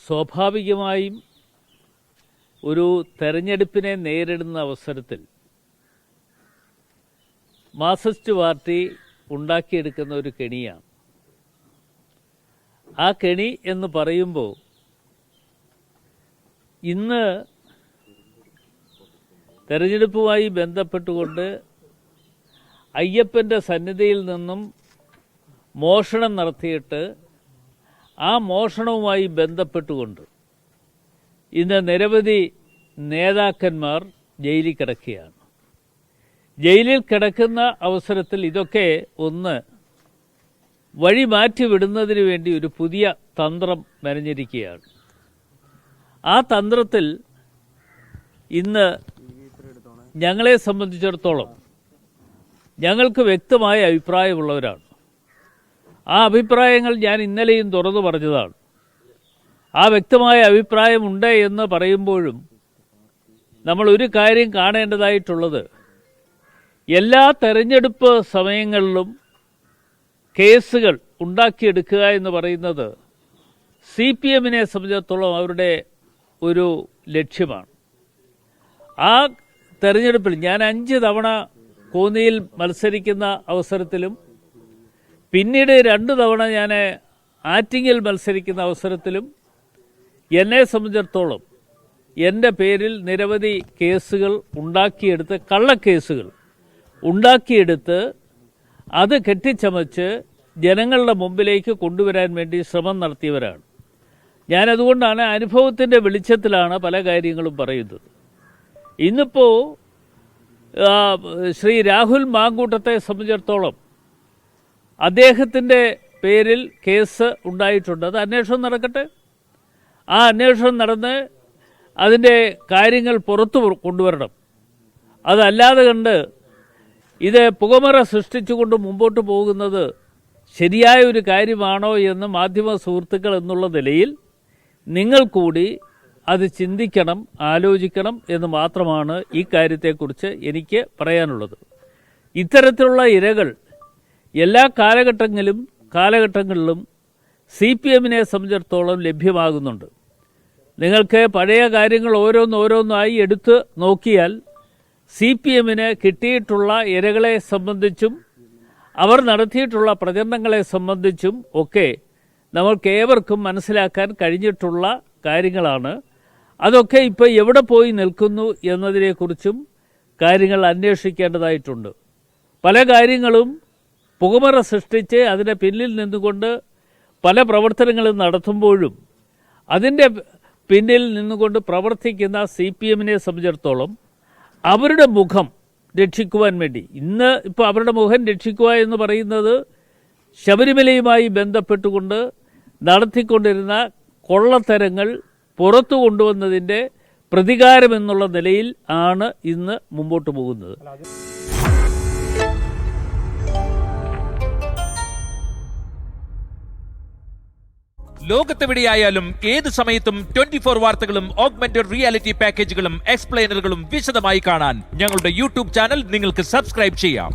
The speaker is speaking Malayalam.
സ്വാഭാവികമായും ഒരു തെരഞ്ഞെടുപ്പിനെ നേരിടുന്ന അവസരത്തിൽ മാർക്സിസ്റ്റ് പാർട്ടി ഉണ്ടാക്കിയെടുക്കുന്ന ഒരു കെണിയാണ്. ആ കെണി എന്ന് പറയുമ്പോൾ ഇന്ന് തെരഞ്ഞെടുപ്പുമായി ബന്ധപ്പെട്ടുകൊണ്ട് അയ്യപ്പൻ്റെ സന്നിധിയിൽ നിന്നും മോഷണം നടത്തിയിട്ട് ആ മോഷണവുമായി ബന്ധപ്പെട്ടുകൊണ്ട് ഇന്ന് നിരവധി നേതാക്കന്മാർ ജയിലിൽ കിടക്കുകയാണ്. ജയിലിൽ കിടക്കുന്ന അവസരത്തിൽ ഇതൊക്കെ ഒന്ന് വഴി മാറ്റിവിടുന്നതിന് വേണ്ടി ഒരു പുതിയ തന്ത്രം മെനഞ്ഞിരിക്കുകയാണ്. ആ തന്ത്രത്തിൽ ഇന്ന് ഞങ്ങളെ സംബന്ധിച്ചിടത്തോളം ഞങ്ങൾക്ക് വ്യക്തമായ അഭിപ്രായമുള്ളവരാണ്. ആ അഭിപ്രായങ്ങൾ ഞാൻ ഇന്നലെയും തുറന്നു പറഞ്ഞതാണ്. ആ വ്യക്തമായ അഭിപ്രായമുണ്ട് എന്ന് പറയുമ്പോഴും നമ്മൾ ഒരു കാര്യം കാണേണ്ടതായിട്ടുള്ളത്, എല്ലാ തെരഞ്ഞെടുപ്പ് സമയങ്ങളിലും കേസുകൾ ഉണ്ടാക്കിയെടുക്കുക എന്ന് പറയുന്നത് CPM-നെ സംബന്ധിച്ചിടത്തോളം അവരുടെ ഒരു ലക്ഷ്യമാണ്. ആ തെരഞ്ഞെടുപ്പിൽ ഞാൻ 5 തവണ കോന്നിയിൽ മത്സരിക്കുന്ന അവസരത്തിലും പിന്നീട് 2 തവണ ഞാൻ ആറ്റിങ്ങിൽ മത്സരിക്കുന്ന അവസരത്തിലും എന്നെ സംബന്ധിച്ചിടത്തോളം എൻ്റെ പേരിൽ നിരവധി കേസുകൾ ഉണ്ടാക്കിയെടുത്ത്, കള്ളക്കേസുകൾ ഉണ്ടാക്കിയെടുത്ത് അത് കെട്ടിച്ചമച്ച് ജനങ്ങളുടെ മുമ്പിലേക്ക് കൊണ്ടുവരാൻ വേണ്ടി ശ്രമം നടത്തിയവരാണ്. ഞാനതുകൊണ്ടാണ് അനുഭവത്തിൻ്റെ വെളിച്ചത്തിലാണ് പല കാര്യങ്ങളും പറയുന്നത്. ഇന്നിപ്പോൾ ശ്രീ രാഹുൽ മാങ്കൂട്ടത്തെ സംബന്ധിച്ചിടത്തോളം അദ്ദേഹത്തിൻ്റെ പേരിൽ കേസ് ഉണ്ടായിട്ടുണ്ട്. അത് അന്വേഷണം നടക്കട്ടെ. ആ അന്വേഷണം നടന്ന് അതിൻ്റെ കാര്യങ്ങൾ പുറത്തു കൊണ്ടുവരണം. അതല്ലാതെ കണ്ട് ഇത് പുകമറ സൃഷ്ടിച്ചുകൊണ്ട് മുമ്പോട്ട് പോകുന്നത് ശരിയായ ഒരു കാര്യമാണോ എന്ന് മാധ്യമ സുഹൃത്തുക്കൾ എന്നുള്ള നിലയിൽ നിങ്ങൾ കൂടി അത് ചിന്തിക്കണം, ആലോചിക്കണം എന്ന് മാത്രമാണ് ഈ കാര്യത്തെക്കുറിച്ച് എനിക്ക് പറയാനുള്ളത്. ഇത്തരത്തിലുള്ള ഇരകൾ എല്ലാ കാലഘട്ടങ്ങളിലും CPM-നെ സംബന്ധിച്ചിടത്തോളം ലഭ്യമാകുന്നുണ്ട്. നിങ്ങൾക്ക് പഴയ കാര്യങ്ങൾ ഓരോന്നോരോന്നായി എടുത്ത് നോക്കിയാൽ CPM-ന് കിട്ടിയിട്ടുള്ള ഇരകളെ സംബന്ധിച്ചും അവർ നടത്തിയിട്ടുള്ള പ്രചരണങ്ങളെ സംബന്ധിച്ചും ഒക്കെ നമ്മൾക്കേവർക്കും മനസ്സിലാക്കാൻ കഴിഞ്ഞിട്ടുള്ള കാര്യങ്ങളാണ്. അതൊക്കെ ഇപ്പോൾ എവിടെ പോയി നിൽക്കുന്നു എന്നതിനെക്കുറിച്ചും കാര്യങ്ങൾ അന്വേഷിക്കേണ്ടതായിട്ടുണ്ട്. പല കാര്യങ്ങളും പുകമറ സൃഷ്ടിച്ച് അതിൻ്റെ പിന്നിൽ നിന്നുകൊണ്ട് പല പ്രവർത്തനങ്ങളും നടത്തുമ്പോഴും അതിൻ്റെ പിന്നിൽ നിന്നുകൊണ്ട് പ്രവർത്തിക്കുന്ന CPM-നെ സംബന്ധിച്ചിടത്തോളം അവരുടെ മുഖം രക്ഷിക്കുവാൻ വേണ്ടി ഇപ്പോൾ അവരുടെ മുഖം രക്ഷിക്കുക എന്ന് പറയുന്നത് ശബരിമലയുമായി ബന്ധപ്പെട്ടുകൊണ്ട് നടത്തിക്കൊണ്ടിരുന്ന കൊള്ളത്തരങ്ങൾ പുറത്തു കൊണ്ടുവന്നതിൻ്റെ പ്രതികാരം എന്നുള്ള നിലയിൽ ആണ് ഇന്ന് മുമ്പോട്ട് പോകുന്നത്. ലോകത്തെവിടെയായാലും ഏത് സമയത്തും 24 വാർത്തകളും ഓഗ്മെന്റഡ് റിയാലിറ്റി പാക്കേജുകളും എക്സ്പ്ലെയിനറുകളും വിശദമായി കാണാൻ ഞങ്ങളുടെ YouTube ചാനൽ നിങ്ങൾക്ക് സബ്സ്ക്രൈബ് ചെയ്യാം.